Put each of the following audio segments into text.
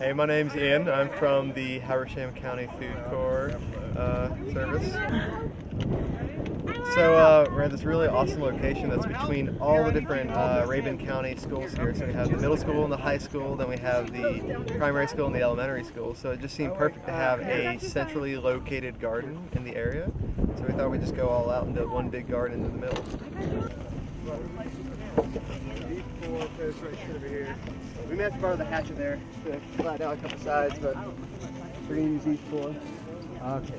Hey, my name's Ian. I'm from the Habersham County Food Corps service. So we're at this really awesome location that's between all the different Rabun County schools here. So we have the middle school and the high school, then we have the primary school and the elementary school. So it just seemed perfect to have a centrally located garden in the area. So we thought we'd just go all out and build one big garden in the middle. We may have to borrow the hatchet there to flatten out a couple sides, but we're going to use these four. Okay.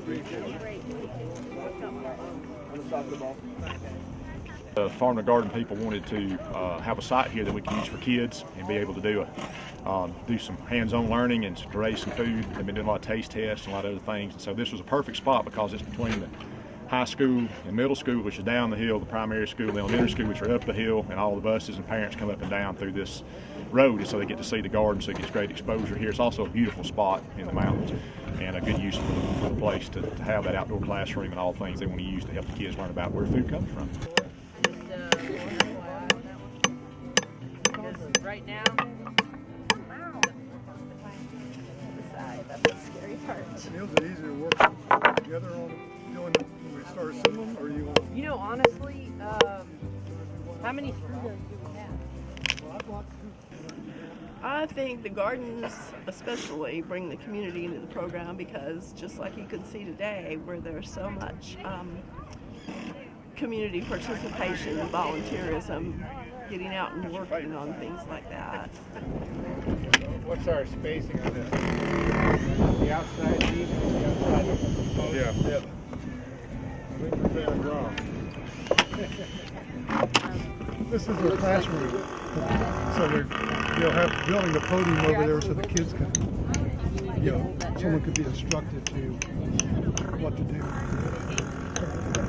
The farm to garden people wanted to have a site here that we can use for kids and be able to do some hands-on learning and to raise some food. They've been doing a lot of taste tests and a lot of other things. And so this was a perfect spot because it's between the high school and middle school, which is down the hill, the primary school and the elementary school, which are up the hill, and all the buses and parents come up and down through this road, and so they get to see the garden, so it gets great exposure here. It's also a beautiful spot in the mountains and a good use for the place to have that outdoor classroom and all the things they want to use to help the kids learn about where food comes from. Right now, that's the scary part. Is it easier to work together on doing when we start assembling, or you want? You know, honestly, how many studios do we have? I think the gardens especially bring the community into the program because just like you can see today where there's so much community participation and volunteerism, getting out and working on things like that. What's our spacing on this? The outside deep and the outside? Yeah. Yep. We prefer wrong. This is their classroom, so they'll have building a podium over there so the kids can, someone could be instructed to what to do.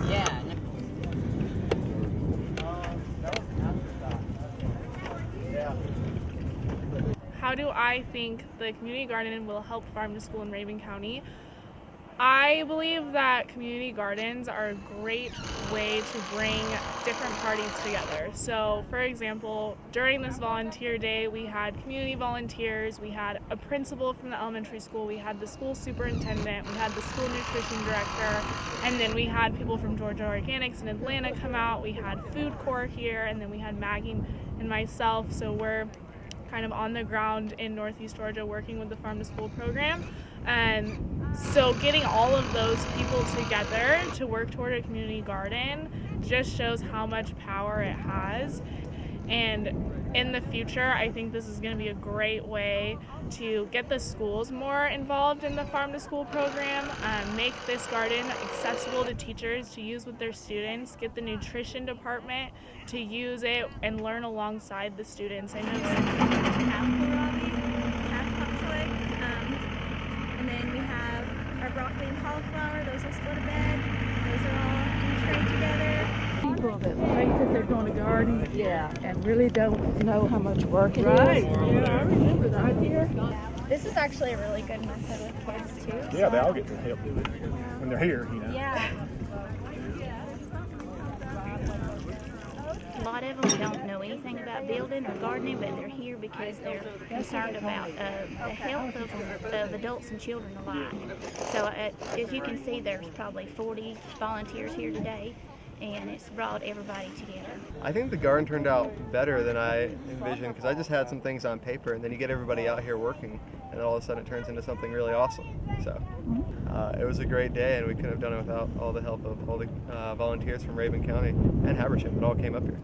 Yeah. How do I think the community garden will help farm to school in Rabun County? I believe that community gardens are a great way to bring different parties together. So, for example, during this volunteer day, we had community volunteers, we had a principal from the elementary school, we had the school superintendent, we had the school nutrition director, and then we had people from Georgia Organics in Atlanta come out. We had food corps here, and then we had Maggie and myself. So we're kind of on the ground in Northeast Georgia working with the Farm to School program. And so getting all of those people together to work toward a community garden just shows how much power it has. And in the future, I think this is going to be a great way to get the schools more involved in the Farm to School program, make this garden accessible to teachers to use with their students, get the nutrition department to use it and learn alongside the students. I know half kohlrabi, half pop choy, and then we have our broccoli and cauliflower. Those will split a bed. Those are all in a tray together. People that think that they're going to garden, and really don't know how much work it is. Right. Yeah, I remember that here. This is actually a really good method with kids too. Yeah, they all get to help do it when they're here, Yeah. A lot of them don't know anything about building or gardening, but they're here because they're concerned about the health of adults and children alike. So as you can see, there's probably 40 volunteers here today, and it's brought everybody together. I think the garden turned out better than I envisioned because I just had some things on paper, and then you get everybody out here working, and all of a sudden it turns into something really awesome. So it was a great day, and we couldn't have done it without all the help of all the volunteers from Rabun County and Habersham that all came up here.